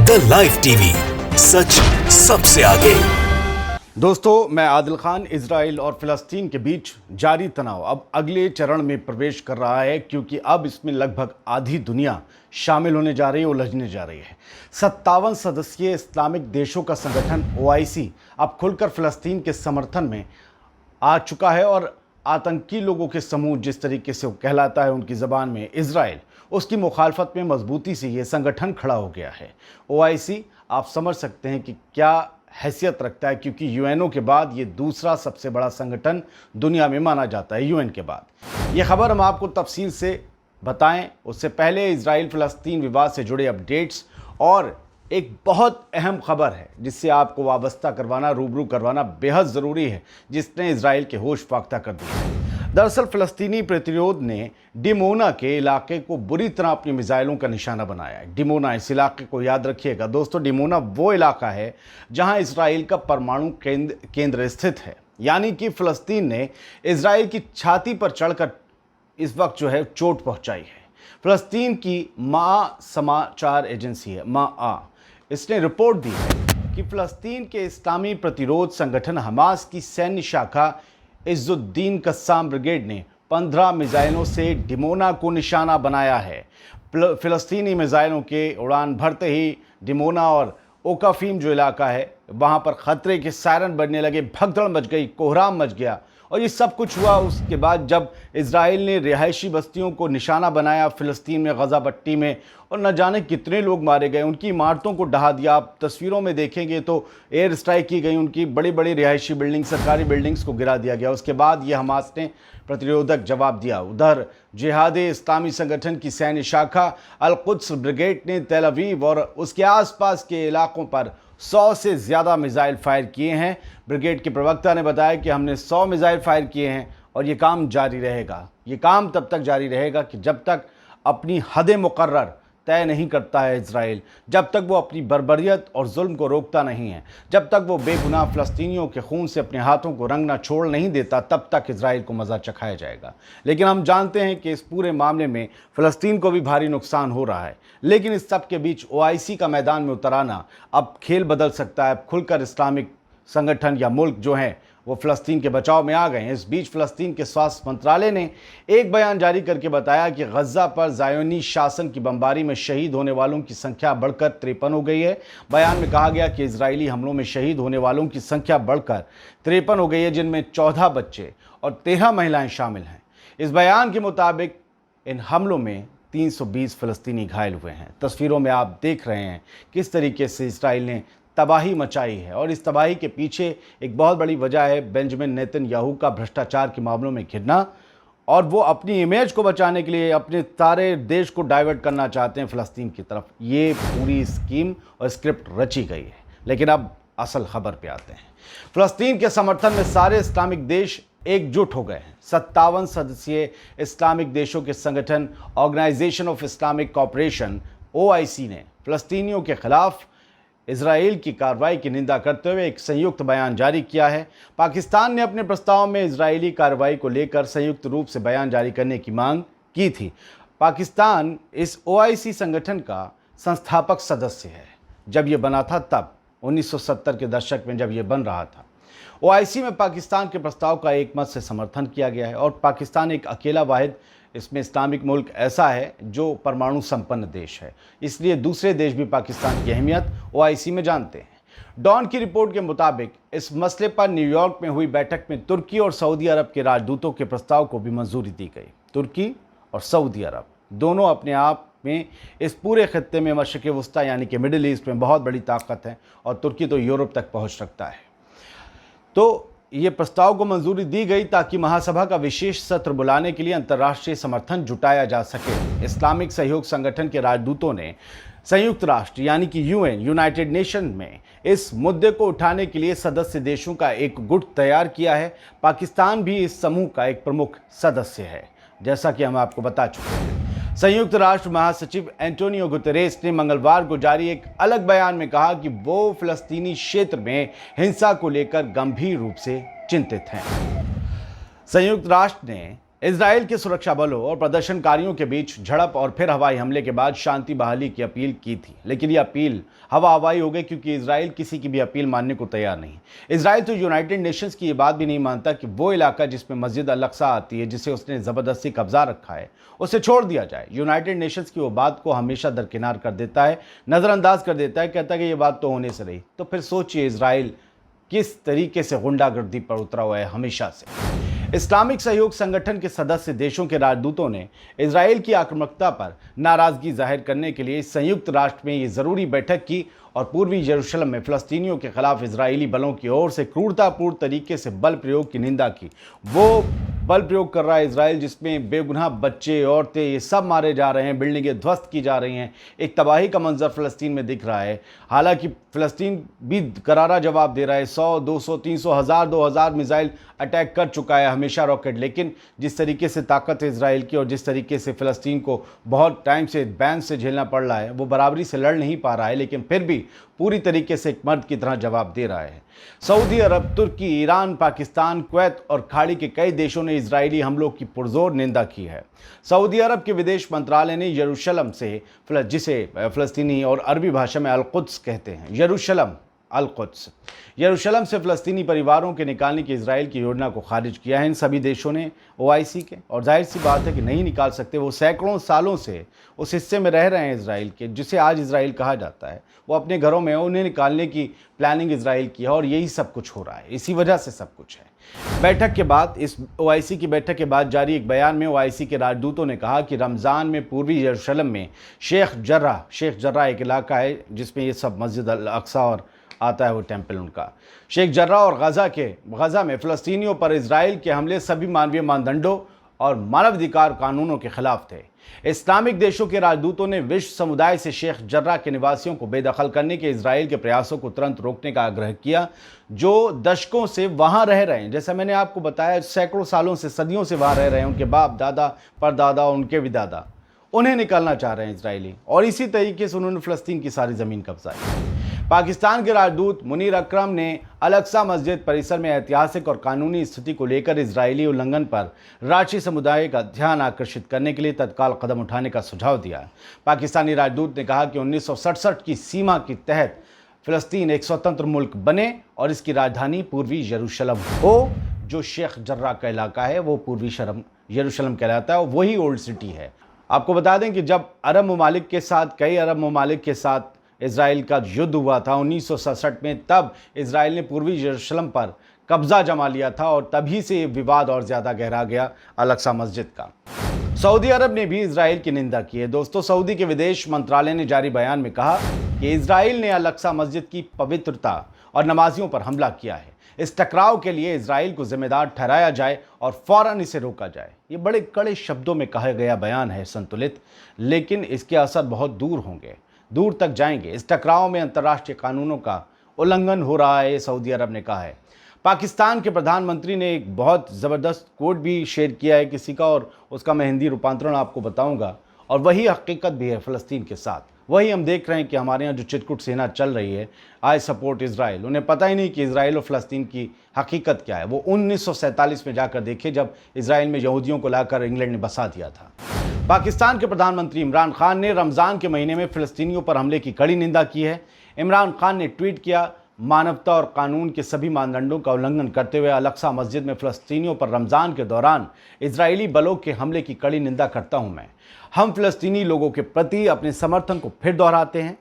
The live TV, सच सबसे आगे। दोस्तों, मैं आदिल खान। इजराइल और फिलिस्तीन के बीच जारी तनाव अब अगले चरण में प्रवेश कर रहा है, क्योंकि अब इसमें लगभग आधी दुनिया शामिल होने जा रही है, उलझने जा रही है। 57 सदस्यीय इस्लामिक देशों का संगठन OIC अब खुलकर फिलिस्तीन के समर्थन में आ चुका है और आतंकी लोगों के समूह, जिस तरीके से वो कहलाता है उनकी ज़बान में इजराइल, उसकी मुखालफत में मजबूती से ये संगठन खड़ा हो गया है। OIC आप समझ सकते हैं कि क्या हैसियत रखता है, क्योंकि UNO के बाद ये दूसरा सबसे बड़ा संगठन दुनिया में माना जाता है, UN के बाद। ये खबर हम आपको तफसील से बताएं, उससे पहले इजराइल फ़लस्तीन विवाद से जुड़े अपडेट्स और एक बहुत अहम खबर है जिससे आपको वाबस्ता करवाना, रूबरू करवाना बेहद ज़रूरी है, जिसने इजराइल के होश फाख्ता कर दिया है। दरअसल फ़लस्तीनी प्रतिरोध ने डिमोना के इलाके को बुरी तरह अपनी मिसाइलों का निशाना बनाया है। डिमोना, इस इलाके को याद रखिएगा दोस्तों, डिमोना वो इलाका है जहां इजराइल का परमाणु केंद्र स्थित है। यानी कि फ़लस्तीन ने इजराइल की छाती पर चढ़कर इस वक्त जो है चोट पहुंचाई है। फ़लस्तीन की मा समाचार एजेंसी है, मा, इसने रिपोर्ट दी है कि फ़लस्तीन के इस्लामी प्रतिरोध संगठन हमास की सैन्य शाखा इज़्ज़ुद्दीन कस्साम ब्रिगेड ने 15 मिसाइलों से डिमोना को निशाना बनाया है। फ़लस्तीनी मिसाइलों के उड़ान भरते ही डिमोना और ओकाफीम जो इलाका है, वहाँ पर ख़तरे के सायरन बजने लगे, भगदड़ मच गई, कोहराम मच गया। और ये सब कुछ हुआ उसके बाद जब इजराइल ने रिहायशी बस्तियों को निशाना बनाया फ़िलिस्तीन में, गज़ा पट्टी में, और न जाने कितने लोग मारे गए, उनकी इमारतों को ढहा दिया। आप तस्वीरों में देखेंगे तो एयर स्ट्राइक की गई, उनकी बड़ी बड़ी रिहायशी बिल्डिंग, सरकारी बिल्डिंग्स को गिरा दिया गया। उसके बाद ये हमास ने प्रतिरोधक जवाब दिया। उधर जिहादी इस्लामी संगठन की सैन्य शाखा अल-कुद्स ब्रिगेड ने तेल अवीव और उसके आसपास के इलाकों पर 100 से ज़्यादा मिसाइल फायर किए हैं। ब्रिगेड के प्रवक्ता ने बताया कि हमने 100 मिसाइल फायर किए हैं और ये काम जारी रहेगा। ये काम तब तक जारी रहेगा कि जब तक अपनी हदें मुकर्रर तय नहीं करता है इजराइल, जब तक वो अपनी बर्बरियत और जुल्म को रोकता नहीं है, जब तक वो बेगुनाह फ़लस्तीनियों के खून से अपने हाथों को रंगना छोड़ नहीं देता, तब तक इजराइल को मज़ा चखाया जाएगा। लेकिन हम जानते हैं कि इस पूरे मामले में फ़लस्तीन को भी भारी नुकसान हो रहा है। लेकिन इस सब के बीच OIC का मैदान में उतर आना अब खेल बदल सकता है। खुलकर इस्लामिक संगठन या मुल्क जो हैं वो फ़लस्तीन के बचाव में आ गए हैं। इस बीच फ़लस्तीन के स्वास्थ्य मंत्रालय ने एक बयान जारी करके बताया कि गज़ा पर ज़ायोनी शासन की बमबारी में शहीद होने वालों की संख्या बढ़कर 53 हो गई है। बयान में कहा गया कि इजरायली हमलों में शहीद होने वालों की संख्या बढ़कर 53 हो गई है, जिनमें 14 बच्चे और 13 महिलाएं शामिल हैं। इस बयान के मुताबिक इन हमलों में 320 फ़लस्तीनी घायल हुए हैं। तस्वीरों में आप देख रहे हैं किस तरीके से इजराइल ने तबाही मचाई है, और इस तबाही के पीछे एक बहुत बड़ी वजह है बेंजामिन नेतन्याहू का भ्रष्टाचार के मामलों में घिरना, और वो अपनी इमेज को बचाने के लिए अपने सारे देश को डाइवर्ट करना चाहते हैं फ़लस्तीन की तरफ। ये पूरी स्कीम और स्क्रिप्ट रची गई है। लेकिन अब असल खबर पे आते हैं। फ़लस्तीन के समर्थन में सारे इस्लामिक देश एकजुट हो गए हैं। 57 सदस्यीय इस्लामिक देशों के संगठन organization of Islamic cooperation OIC ने फ़लस्तीनियों के खिलाफ इजराइल की कार्रवाई की निंदा करते हुए एक संयुक्त बयान जारी किया है। पाकिस्तान ने अपने प्रस्ताव में इजरायली कार्रवाई को लेकर संयुक्त रूप से बयान जारी करने की मांग की थी। पाकिस्तान इस OIC संगठन का संस्थापक सदस्य है। जब ये बना था तब 1970 के दशक में जब ये बन रहा था, OIC में पाकिस्तान के प्रस्ताव का एक मत से समर्थन किया गया है, और पाकिस्तान एक अकेला वाहिद इसमें इस्लामिक मुल्क ऐसा है जो परमाणु संपन्न देश है। इसलिए दूसरे देश भी पाकिस्तान की अहमियत OIC में जानते हैं। डॉन की रिपोर्ट के मुताबिक इस मसले पर न्यूयॉर्क में हुई बैठक में तुर्की और सऊदी अरब के राजदूतों के प्रस्ताव को भी मंजूरी दी गई। तुर्की और सऊदी अरब दोनों अपने आप में इस पूरे खित्ते में मशरिक़ वस्ता यानी कि मिडिल ईस्ट में बहुत बड़ी ताकत है, और तुर्की तो यूरोप तक पहुँच रखता है। तो ये प्रस्ताव को मंजूरी दी गई ताकि महासभा का विशेष सत्र बुलाने के लिए अंतर्राष्ट्रीय समर्थन जुटाया जा सके। इस्लामिक सहयोग संगठन के राजदूतों ने संयुक्त राष्ट्र यानी कि UN, यूनाइटेड नेशन में इस मुद्दे को उठाने के लिए सदस्य देशों का एक गुट तैयार किया है। पाकिस्तान भी इस समूह का एक प्रमुख सदस्य है, जैसा कि हम आपको बता चुके हैं। संयुक्त राष्ट्र महासचिव एंटोनियो गुतेरेस ने मंगलवार को जारी एक अलग बयान में कहा कि वो फ़लस्तीनी क्षेत्र में हिंसा को लेकर गंभीर रूप से चिंतित हैं। संयुक्त राष्ट्र ने इजराइल के सुरक्षा बलों और प्रदर्शनकारियों के बीच झड़प और फिर हवाई हमले के बाद शांति बहाली की अपील की थी, लेकिन यह अपील हवा हवाई हो गई क्योंकि इजराइल किसी की भी अपील मानने को तैयार नहीं। इजराइल तो यूनाइटेड नेशंस की यह बात भी नहीं मानता कि वो इलाका जिसमें मस्जिद अल अक्सा आती है, जिसे उसने ज़बरदस्ती कब्जा रखा है, उसे छोड़ दिया जाए। यूनाइटेड नेशंस की वो बात को हमेशा दरकिनार कर देता है, नज़रअंदाज कर देता है, कहता है कि ये बात तो होने से रही। तो फिर सोचिए इजराइल किस तरीके से गुंडागर्दी पर उतरा हुआ है हमेशा से। इस्लामिक सहयोग संगठन के सदस्य देशों के राजदूतों ने इजराइल की आक्रामकता पर नाराजगी जाहिर करने के लिए संयुक्त राष्ट्र में ये ज़रूरी बैठक की और पूर्वी यरूशलेम में फ़लस्तीनियों के खिलाफ इजरायली बलों की ओर से क्रूरतापूर्ण तरीके से बल प्रयोग की निंदा की। वो बल प्रयोग कर रहा है इजराइल जिसमें बेगुनाह बच्चे, औरतें, ये सब मारे जा रहे हैं, बिल्डिंगें ध्वस्त की जा रही हैं। एक तबाही का मंजर फ़लस्तीन में दिख रहा है। हालांकि फ़लस्तीन भी करारा जवाब दे रहा है। 100, 200, 300, 1000, 2000 मिसाइल अटैक कर चुका है, हमेशा रॉकेट। लेकिन जिस तरीके से ताकत है इजराइल की और जिस तरीके से फ़लस्तीन को बहुत टाइम से बैन से झेलना पड़ रहा है, वो बराबरी से लड़ नहीं पा रहा है, लेकिन फिर भी पूरी तरीके से एक मर्द की तरह जवाब दे रहा है। सऊदी अरब, तुर्की, ईरान, पाकिस्तान, कुवैत और खाड़ी के कई देशों ने इजरायली हमलों की पुरजोर निंदा की है। सऊदी अरब के विदेश मंत्रालय ने यरूशलेम से, जिसे फ़लस्तीनी और अरबी भाषा में अल-कुद्स कहते हैं, यरूशलेम से फ़लस्तीनी परिवारों के निकालने की इजराइल की योजना को खारिज किया है। इन सभी देशों ने OIC के, और जाहिर सी बात है कि नहीं निकाल सकते। वो सैकड़ों सालों से उस हिस्से में रह रहे हैं इजराइल के, जिसे आज इजराइल कहा जाता है। वो अपने घरों में उन्हें निकालने की प्लानिंग इजराइल की है और यही सब कुछ हो रहा है, इसी वजह से सब कुछ है। बैठक के बाद, इस OIC की बैठक के बाद जारी एक बयान में OIC के राजदूतों ने कहा कि रमज़ान में पूर्वी यरूशलेम में शेख जर्रा एक इलाका है जिसमें ये सब मस्जिद अल अक्सा और आता है, वो टेम्पल उनका, शेख जर्रा और गज़ा में फ़लस्तीनियों पर इजराइल के हमले सभी मानवीय मानदंडों और मानवाधिकार कानूनों के खिलाफ थे। इस्लामिक देशों के राजदूतों ने विश्व समुदाय से शेख जर्रा के निवासियों को बेदखल करने के इजराइल के प्रयासों को तुरंत रोकने का आग्रह किया, जो दशकों से वहां रह रहे हैं। जैसा मैंने आपको बताया, सैकड़ों सालों से, सदियों से वहां रह रहे हैं। उनके बाप दादा, परदादा, उनके भी दादा, उन्हें निकालना चाह रहे हैं इजरायली, और इसी तरीके से उन्होंने फ़लस्तीन की सारी ज़मीन कब्जाई। पाकिस्तान के राजदूत मुनीर अकरम ने अल अक्सा मस्जिद परिसर में ऐतिहासिक और कानूनी स्थिति को लेकर इजरायली उल्लंघन पर राष्ट्रीय समुदाय का ध्यान आकर्षित करने के लिए तत्काल कदम उठाने का सुझाव दिया। पाकिस्तानी राजदूत ने कहा कि 1967 की सीमा के तहत फ़लस्तीन एक स्वतंत्र मुल्क बने और इसकी राजधानी पूर्वी यरूशलेम हो। जो शेख जर्रा का इलाका है वो पूर्वी यरूशलेम कहलाता है और वही ओल्ड सिटी है। आपको बता दें कि जब कई अरब ममालिक के साथ इजराइल का युद्ध हुआ था 1967 में, तब इजराइल ने पूर्वी यरूशलेम पर कब्जा जमा लिया था और तभी से विवाद और ज़्यादा गहरा गया अल अक्सा मस्जिद का। सऊदी अरब ने भी इजराइल की निंदा की है। दोस्तों, सऊदी के विदेश मंत्रालय ने जारी बयान में कहा कि इजराइल ने अल अक्सा मस्जिद की पवित्रता और नमाजियों पर हमला किया है। इस टकराव के लिए इजराइल को जिम्मेदार ठहराया जाए और फौरन इसे रोका जाए। ये बड़े कड़े शब्दों में कहा गया बयान है, संतुलित, लेकिन इसके असर बहुत दूर तक जाएंगे। इस टकराव में अंतर्राष्ट्रीय कानूनों का उल्लंघन हो रहा है, सऊदी अरब ने कहा है। पाकिस्तान के प्रधानमंत्री ने एक बहुत ज़बरदस्त कोट भी शेयर किया है किसी का, और उसका मैं हिंदी रूपांतरण आपको बताऊंगा, और वही हकीकत भी है फ़लस्तीन के साथ। वही हम देख रहे हैं कि हमारे यहाँ जो चिटकुट सेना चल रही है, आई सपोर्ट इसराइल, उन्हें पता ही नहीं कि इसराइल और फ़लस्तीन की हकीकत क्या है। वो 1947 में जाकर देखे, जब इसराइल में यहूदियों को लाकर इंग्लैंड ने बसा दिया था। पाकिस्तान के प्रधानमंत्री इमरान खान ने रमज़ान के महीने में फ़लस्तीनियों पर हमले की कड़ी निंदा की है। इमरान खान ने ट्वीट किया, मानवता और कानून के सभी मानदंडों का उल्लंघन करते हुए अल अक्सा मस्जिद में फ़लस्तीनियों पर रमज़ान के दौरान इजरायली बलों के हमले की कड़ी निंदा करता हूं मैं। हम फ़लस्तीनी लोगों के प्रति अपने समर्थन को फिर दोहराते हैं।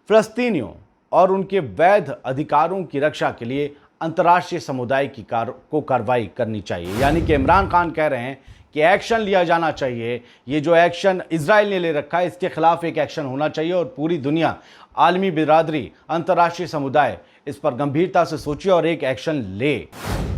फ़लस्तीनियों और उनके वैध अधिकारों की रक्षा के लिए अंतर्राष्ट्रीय समुदाय को कार्रवाई करनी चाहिए। यानी कि इमरान खान कह रहे हैं कि एक्शन लिया जाना चाहिए। ये जो एक्शन इजराइल ने ले रखा है, इसके खिलाफ एक एक्शन होना चाहिए और पूरी दुनिया, आलमी बिरादरी, अंतर्राष्ट्रीय समुदाय इस पर गंभीरता से सोचे और एक एक्शन ले।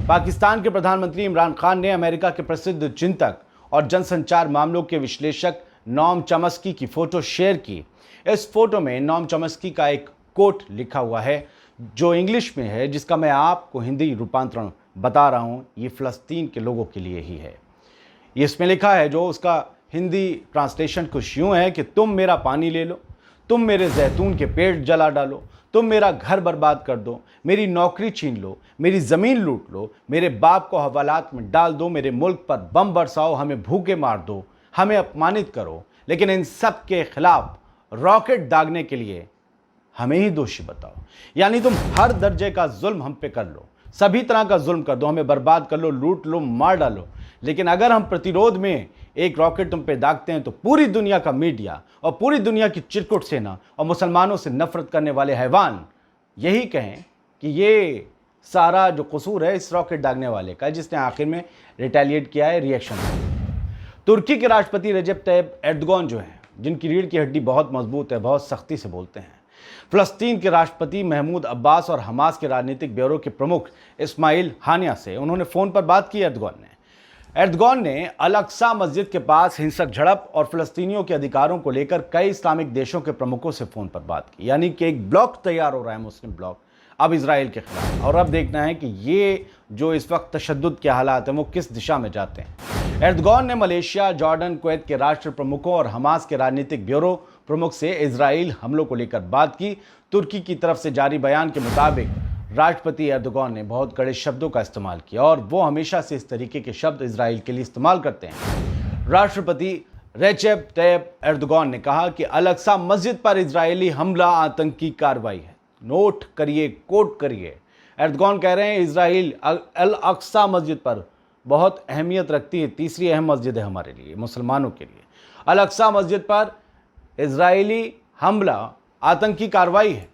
पाकिस्तान के प्रधानमंत्री इमरान खान ने अमेरिका के प्रसिद्ध चिंतक और जनसंचार मामलों के विश्लेषक नॉम चॉम्स्की की फ़ोटो शेयर की। इस फोटो में नॉम चॉम्स्की का एक कोट लिखा हुआ है जो इंग्लिश में है, जिसका मैं आपको हिंदी रूपांतरण बता रहा हूँ। ये फ़लस्तीन के लोगों के लिए ही है। इसमें लिखा है, जो उसका हिंदी ट्रांसलेशन कुछ यूँ है कि तुम मेरा पानी ले लो, तुम मेरे जैतून के पेड़ जला डालो, तुम मेरा घर बर्बाद कर दो, मेरी नौकरी छीन लो, मेरी ज़मीन लूट लो, मेरे बाप को हवालात में डाल दो, मेरे मुल्क पर बम बरसाओ, हमें भूखे मार दो, हमें अपमानित करो, लेकिन इन सब के खिलाफ रॉकेट दागने के लिए हमें ही दोषी बताओ। यानी तुम हर दर्जे का जुल्म हम पे कर लो, सभी तरह का जुल्म कर दो, हमें बर्बाद कर लो, लूट लो, मार डालो, लेकिन अगर हम प्रतिरोध में एक रॉकेट तुम पे दागते हैं तो पूरी दुनिया का मीडिया और पूरी दुनिया की चिरकुट सेना और मुसलमानों से नफरत करने वाले हैवान यही कहें कि ये सारा जो कसूर है इस रॉकेट दागने वाले का, जिसने आखिर में रिटेलिएट किया है, रिएक्शन। तुर्की के राष्ट्रपति रजब तैयब एर्दोगान जो हैं, जिनकी रीढ़ की हड्डी बहुत मजबूत है, बहुत सख्ती से बोलते हैं। फ़लस्तीन के राष्ट्रपति महमूद अब्बास और हमास के राजनीतिक ब्यूरो के प्रमुख इस्माइल हानिया से उन्होंने फ़ोन पर बात की। एर्दोगान ने अल अक्सा मस्जिद के पास हिंसक झड़प और फ़लस्तीनियों के अधिकारों को लेकर कई इस्लामिक देशों के प्रमुखों से फ़ोन पर बात की। यानी कि एक ब्लॉक तैयार हो रहा है, मुस्लिम ब्लॉक, अब इजराइल के खिलाफ। और अब देखना है कि ये जो इस वक्त तशद्दुद के हालात हैं वो किस दिशा में जाते हैं। एर्दोगान ने मलेशिया, जॉर्डन, कुवैत के राष्ट्र प्रमुखों और हमास के राजनीतिक ब्यूरो प्रमुख से इजराइल हमलों को लेकर बात की। तुर्की की तरफ से जारी बयान के मुताबिक राष्ट्रपति एर्दोगान ने बहुत कड़े शब्दों का इस्तेमाल किया और वो हमेशा से इस तरीके के शब्द इजराइल के लिए इस्तेमाल करते हैं। राष्ट्रपति रेचेप तैयब एर्दोगान ने कहा कि अल अक्सा मस्जिद पर इजरायली हमला आतंकी कार्रवाई है। नोट करिए, कोट करिए। एर्दोगान कह रहे हैं इजराइल अल अक्सा मस्जिद पर बहुत अहमियत रखती है, तीसरी अहम मस्जिद है हमारे लिए, मुसलमानों के लिए। अल अक्सा मस्जिद पर इजरायली हमला आतंकी कार्रवाई है।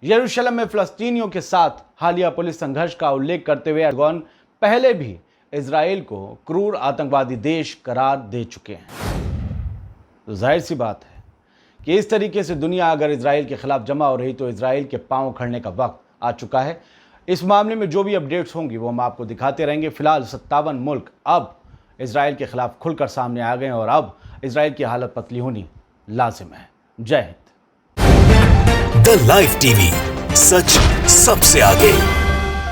यरूशलेम में फ़लस्तीनियों के साथ हालिया पुलिस संघर्ष का उल्लेख करते हुए एर्दोगान पहले भी इजराइल को क्रूर आतंकवादी देश करार दे चुके हैं। तो जाहिर सी बात है कि इस तरीके से दुनिया अगर इजराइल के खिलाफ जमा हो रही तो इजराइल के पांव उखड़ने का वक्त आ चुका है। इस मामले में जो भी अपडेट्स होंगी वो हम आपको दिखाते रहेंगे। फिलहाल 57 मुल्क अब इजराइल के खिलाफ खुलकर सामने आ गए हैं और अब इजराइल की हालत पतली होनी लाजिम है। जय हिंद। द लाइव टीवी, सच सबसे आगे।